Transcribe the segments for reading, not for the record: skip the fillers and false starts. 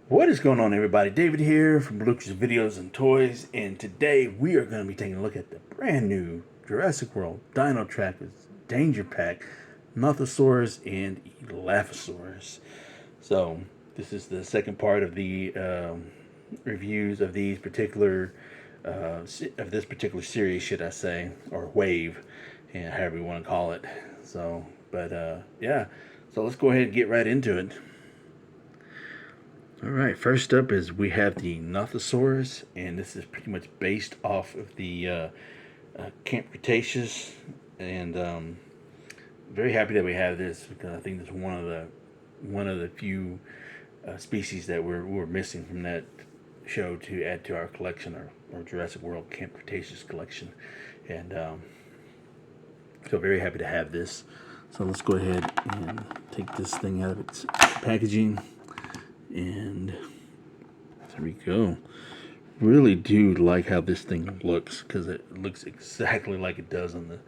What is going on, everybody? David here from Bluckers Videos and Toys, and today we are going to be taking a look at the brand new Jurassic World Dino Trackers Danger Pack Nothosaurus and Elaphrosaurus. So this is the second part of the reviews of these particular of this particular series, should I say, or wave, and however you want to call it. So, yeah. So let's go ahead and get right into it. Alright, first up is we have the Nothosaurus, and this is pretty much based off of the Camp Cretaceous, and very happy that we have this because I think it's one of the few species that we're missing from that show to add to our collection, or Jurassic World Camp Cretaceous collection, and so very happy to have this. So let's go ahead and take this thing out of its packaging. And there we go. Really do like how this thing looks, because it looks exactly like it does on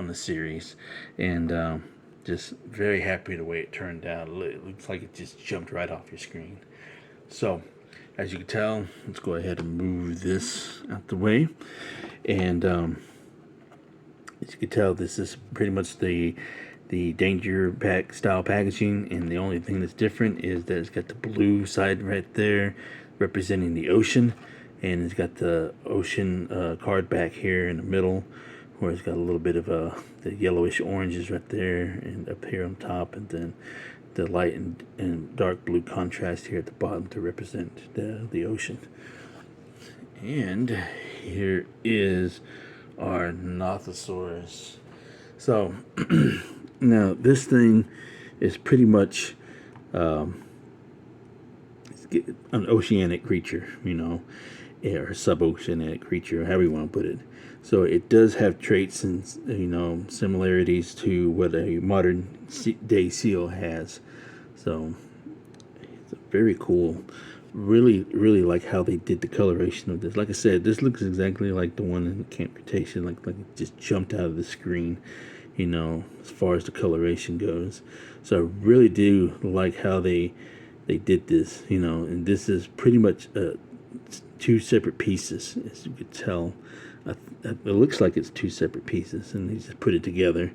the series, and just very happy the way it turned out. It looks like it just jumped right off your screen. So as you can tell, let's go ahead and move this out the way, and as you can tell, this is pretty much the Danger Pack style packaging, and the only thing that's different is that it's got the blue side right there representing the ocean, and it's got the ocean card back here in the middle, where it's got a little bit of the yellowish oranges right there and up here on top, and then the light and dark blue contrast here at the bottom to represent the ocean. And here is our Nothosaurus. So now this thing is pretty much an oceanic creature, or sub-oceanic creature, however you want to put it. So it does have traits and similarities to what a modern day seal has. So it's very cool. Really like how they did the coloration of this. Like I said, this looks exactly like the one in Camp Cretaceous, like it just jumped out of the screen, as far as the coloration goes. So I really do like how they did this, and this is pretty much two separate pieces, as you could tell. It looks like it's two separate pieces, and they just put it together,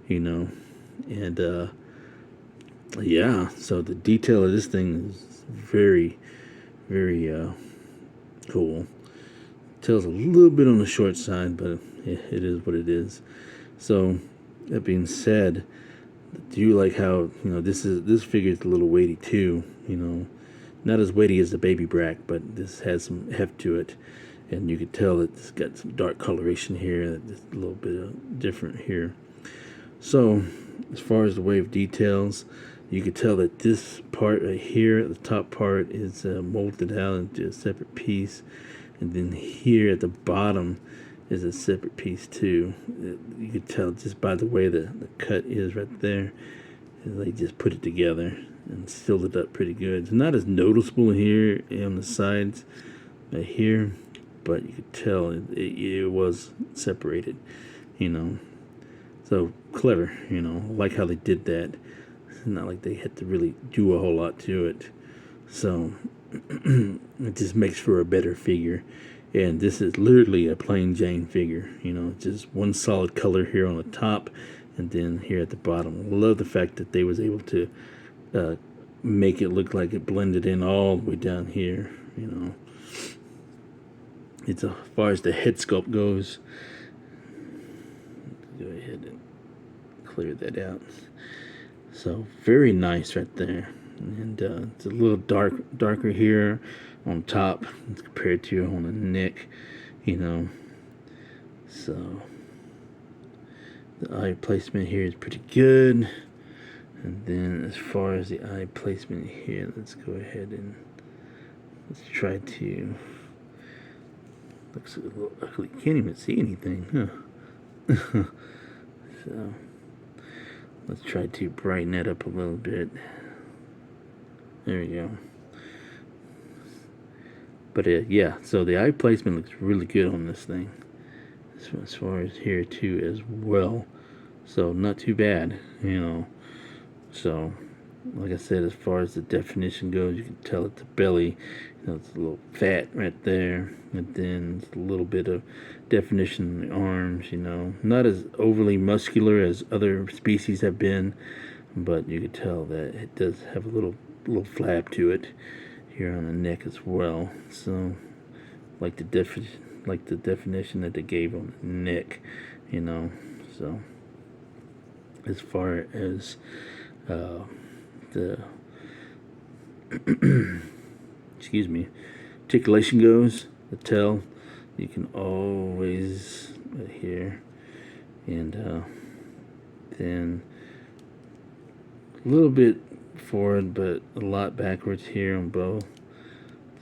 and yeah, so the detail of this thing is very cool. Tail's a little bit on the short side, but it is what it is. So that being said, do you like how this figure is a little weighty too? Not as weighty as the Baby Brack, but this has some heft to it, and you can tell that it's got some dark coloration here, that's a little bit different here. So as far as the wave details, you can tell that this part right here at the top part is molded out into a separate piece, and then here at the bottom is a separate piece too. You can tell just by the way the cut is right there. They just put it together and sealed it up pretty good. It's not as noticeable here on the sides right here, but you could tell it was separated, so clever, like how they did that. It's not like they had to really do a whole lot to it, so it just makes for a better figure. And this is literally a plain Jane figure, just one solid color here on the top, and then here at the bottom. I love the fact that they was able to make it look like it blended in all the way down here, It's as far as the head sculpt goes. Go ahead and clear that out. So very nice right there, and it's a little darker here on top compared to on the neck, So the eye placement here is pretty good, and then as far as the eye placement here, let's go ahead and let's try to. Looks a little ugly. Can't even see anything, huh? So let's try to brighten that up a little bit. There we go. But yeah, so the eye placement looks really good on this thing, as far as here too as well. So not too bad, So like I said, as far as the definition goes, you can tell at the belly, it's a little fat right there, and then a little bit of definition in the arms, not as overly muscular as other species have been, but you can tell that it does have a little flap to it here on the neck as well. So, like the definition that they gave on the neck, So, as far as the excuse me, articulation goes, the tail, you can always here, and then a little bit forward, but a lot backwards here on both.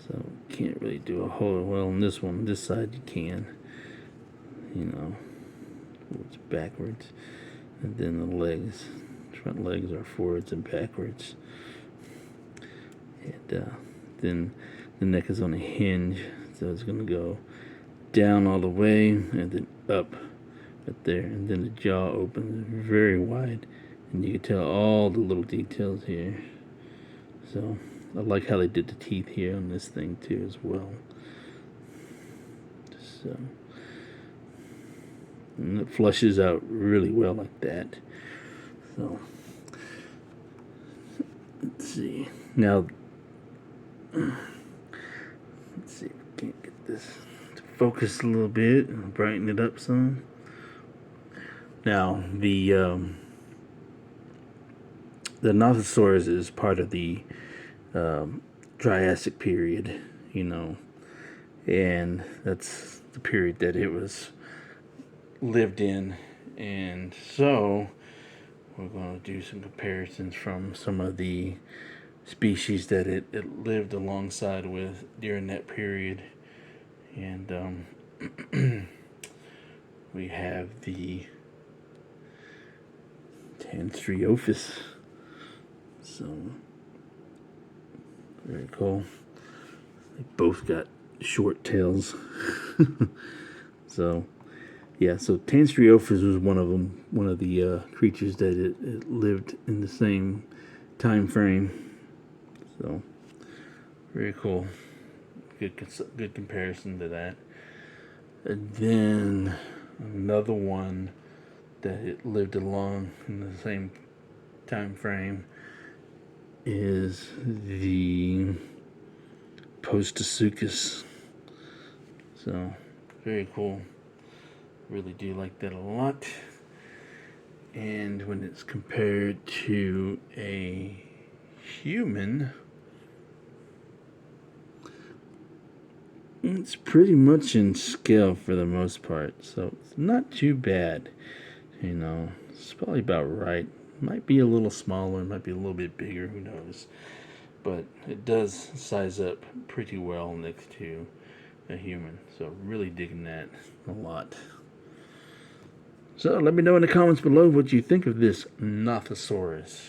So can't really do a whole well on this one. This side you can, it's backwards, and then the legs, front legs are forwards and backwards, and then the neck is on a hinge, so it's going to go down all the way and then up right there, and then the jaw opens very wide, and you can tell all the little details here. So I like how they did the teeth here on this thing too as well. So, and it flushes out really well like that. So let's see. Now let's see if we can't get this to focus a little bit and brighten it up some. Now the Nothosaurus is part of the Jurassic period, and that's the period that it was lived in, and so we're going to do some comparisons from some of the species that it lived alongside with during that period. And we have the Tanstriophis. So very cool. They both got short tails. So yeah, so Tanstriophis was one of them, one of the creatures that it lived in the same time frame. So very cool. Good comparison to that. And then another one that it lived along in the same time frame is the Postosuchus. So very cool. Really do like that a lot. And when it's compared to a human, it's pretty much in scale for the most part, so it's not too bad. It's probably about right. Might be a little smaller, might be a little bit bigger, who knows. But it does size up pretty well next to a human, so really digging that a lot. So let me know in the comments below what you think of this Nothosaurus.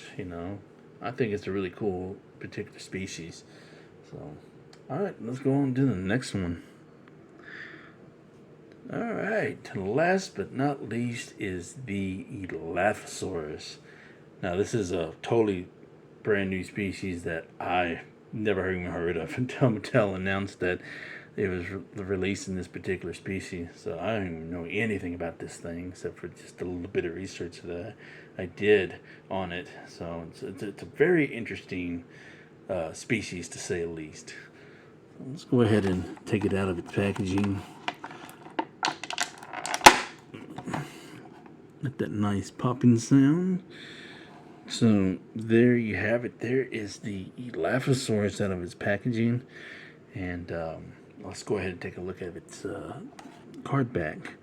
I think it's a really cool particular species. So, alright, let's go on to the next one. Alright, last but not least is the Elaphrosaurus. Now, this is a totally brand new species that I never even heard of until Mattel announced that it was releasing this particular species. So I don't even know anything about this thing except for just a little bit of research that I did on it. So it's a very interesting species, to say the least. Let's go ahead and take it out of its packaging. Let that nice popping sound. So there you have it. There is the Elaphrosaurus out of its packaging, and let's go ahead and take a look at its card back.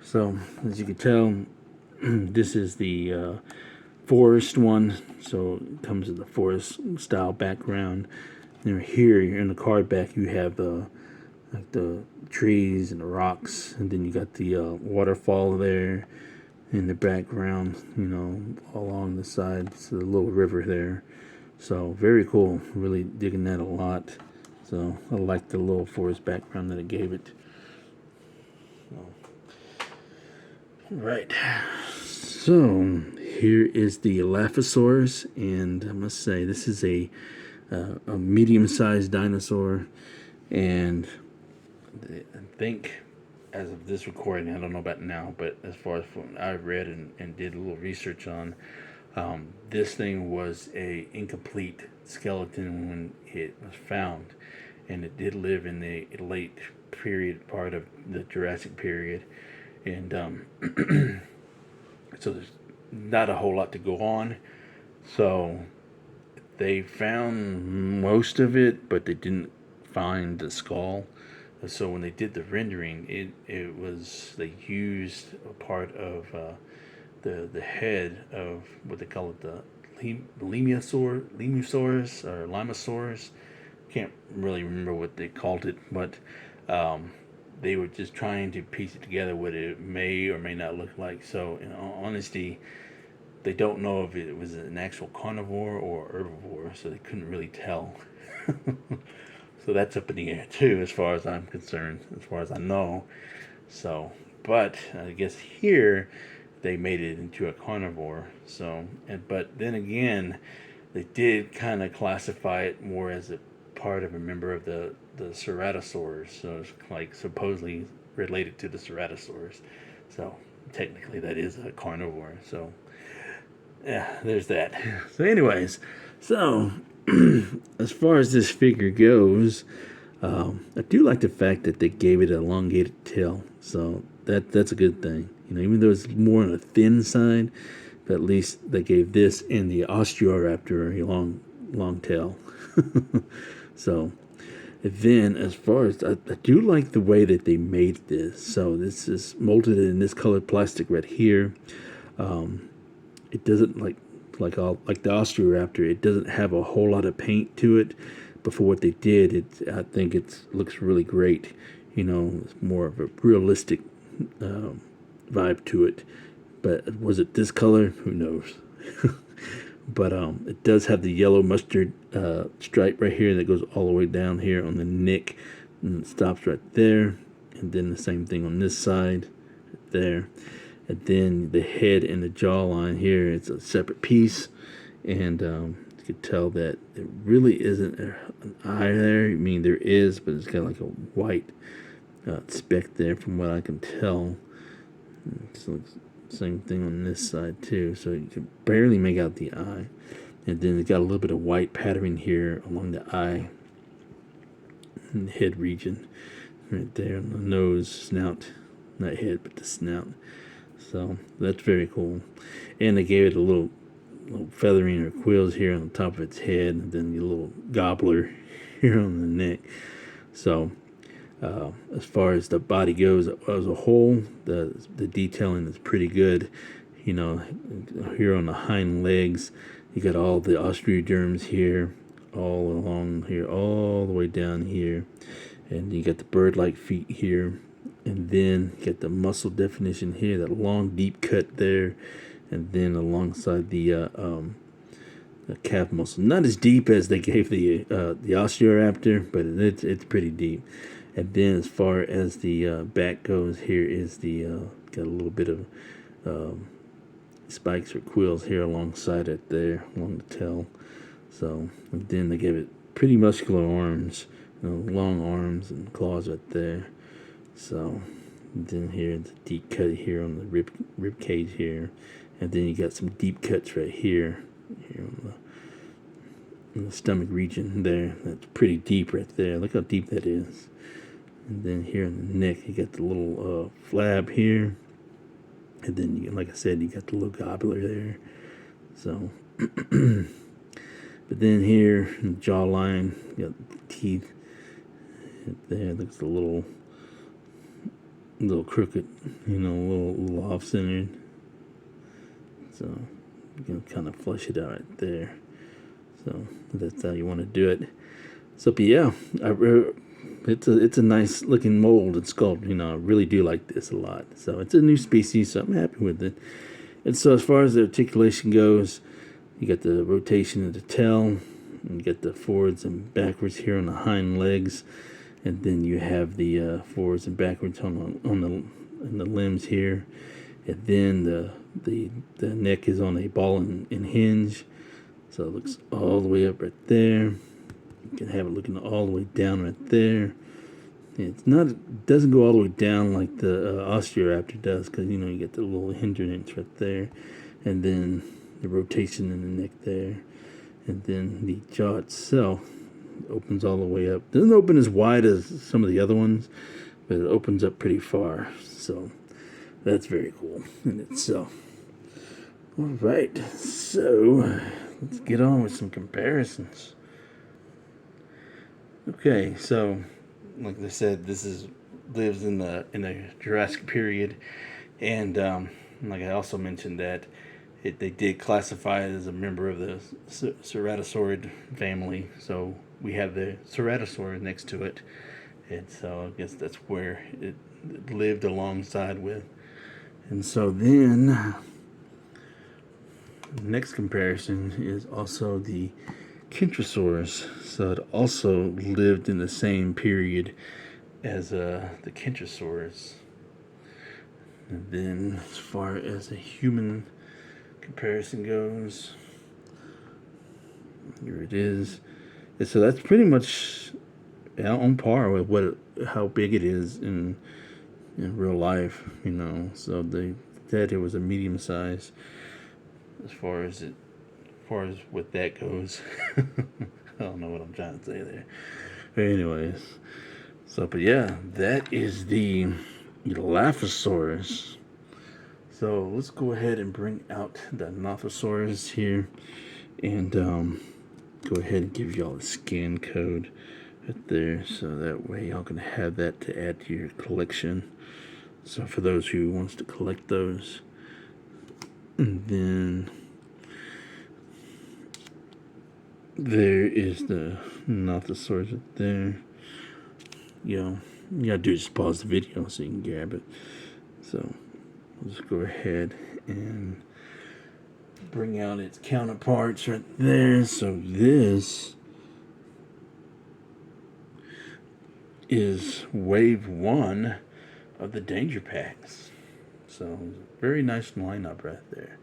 So as you can tell, this is the forest one. So it comes with the forest style background. And here in the card back, you have like the trees and the rocks, and then you got the waterfall there in the background, along the sides, the little river there. So very cool. Really digging that a lot. So I like the little forest background that it gave it. Right. So here is the Elaphrosaurus, and I must say this is a medium-sized dinosaur, and I think as of this recording, I don't know about now, but as far as what I've read and did a little research on, this thing was a incomplete skeleton when it was found, and it did live in the late period part of the Jurassic period, and so there's not a whole lot to go on. So they found most of it, but they didn't find the skull. So when they did the rendering, it was, they used a part of the head of what they call it, the Lemursaurus or Limosaurus. Can't really remember what they called it, but they were just trying to piece it together what it may or may not look like. So in all honesty, they don't know if it was an actual carnivore or herbivore, so they couldn't really tell. So that's up in the air too, as far as I'm concerned, as far as I know. So, but I guess here they made it into a carnivore. So, but then again, they did kind of classify it more as a part of a member of the Ceratosaurs. So it's like supposedly related to the Ceratosaurs. So technically that is a carnivore. So yeah, there's that. So anyways, so as far as this figure goes, I do like the fact that they gave it an elongated tail. So that's a good thing. You know, even though it's more on the thin side, but at least they gave this and the Osteoraptor a long tail. So, and then as far as I do like the way that they made this. So this is molded in this colored plastic right here. It doesn't like the Osteoraptor. It doesn't have a whole lot of paint to it. But for what they did, I think it looks really great. You know, it's more of a realistic vibe to it. But was it this color? Who knows? But it does have the yellow mustard stripe right here that goes all the way down here on the neck, and it stops right there. And then the same thing on this side, right there. And then the head and the jawline here, it's a separate piece. And you can tell that it really isn't an eye there. I mean, there is, but it's got like a white speck there from what I can tell. So same thing on this side too, so you can barely make out the eye. And then it's got a little bit of white patterning here along the eye and the head region right there on the nose, snout, not head but the snout. So that's very cool. And they gave it a little feathering or quills here on the top of its head, and then the little gobbler here on the neck. So as far as the body goes as a whole, the detailing is pretty good. You know, here on the hind legs, you got all the osteoderms here, all along here, all the way down here, and you got the bird-like feet here, and then you got the muscle definition here, that long deep cut there, and then alongside the calf muscle, not as deep as they gave the Osteoraptor, but it's pretty deep. And then as far as the back goes, here is the got a little bit of spikes or quills here alongside it there, along the tail. So, and then they gave it pretty muscular arms, you know, long arms and claws right there. So, and then here the deep cut here on the rib cage here, and then you got some deep cuts right here on the stomach region there. That's pretty deep right there. Look how deep that is. And then here in the neck, you got the little flab here. And then, like I said, you got the little gobbler there. So, but then here, in the jawline, you got the teeth. There, looks a little crooked, you know, a little off-centered. So, you can kind of flush it out right there. So, that's how you want to do it. So, but yeah, it's a nice looking mold and sculpt. You know, I really do like this a lot. So it's a new species, so I'm happy with it. And so as far as the articulation goes, you got the rotation of the tail, and you got the forwards and backwards here on the hind legs, and then you have the forwards and backwards on the limbs here, And then the neck is on a ball and hinge, so it looks all the way up right there. You can have it looking all the way down right there. It doesn't go all the way down like the Osteoraptor does, because you know you get the little hindrance right there, and then the rotation in the neck there, and then the jaw itself opens all the way up. Doesn't open as wide as some of the other ones, but it opens up pretty far. So that's very cool in itself. All right, so let's get on with some comparisons. Okay, so like I said, this lives in the Jurassic period, and like I also mentioned that they did classify it as a member of the Ceratosaurid family. So we have the Ceratosaur next to it, and so I guess that's where it lived alongside with. And so then the next comparison is also the Kentrosaurus. So it also lived in the same period as the Kentrosaurus. And then as far as a human comparison goes, here it is. And so that's pretty much on par with how big it is in real life, you know. So they said it was a medium size as far as what that goes. I don't know what I'm trying to say there. But anyways, but yeah, that is the Elaphrosaurus. So let's go ahead and bring out the Nothosaurus here, and go ahead and give y'all a scan code right there, so that way y'all can have that to add to your collection. So for those who wants to collect those, and then there is the Nothosaurus right there. You gotta do is just pause the video so you can grab it. So let's go ahead and bring out its counterparts right there. So this is wave 1 of the danger packs. So very nice lineup right there.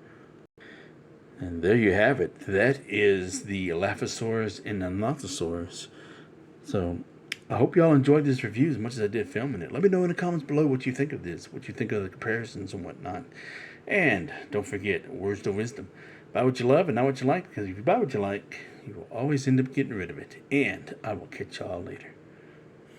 And there you have it. That is the Elaphrosaurus and the Nothosaurus. So I hope y'all enjoyed this review as much as I did filming it. Let me know in the comments below what you think of this, what you think of the comparisons and whatnot. And don't forget, words to wisdom. Buy what you love and not what you like, because if you buy what you like, you will always end up getting rid of it. And I will catch y'all later.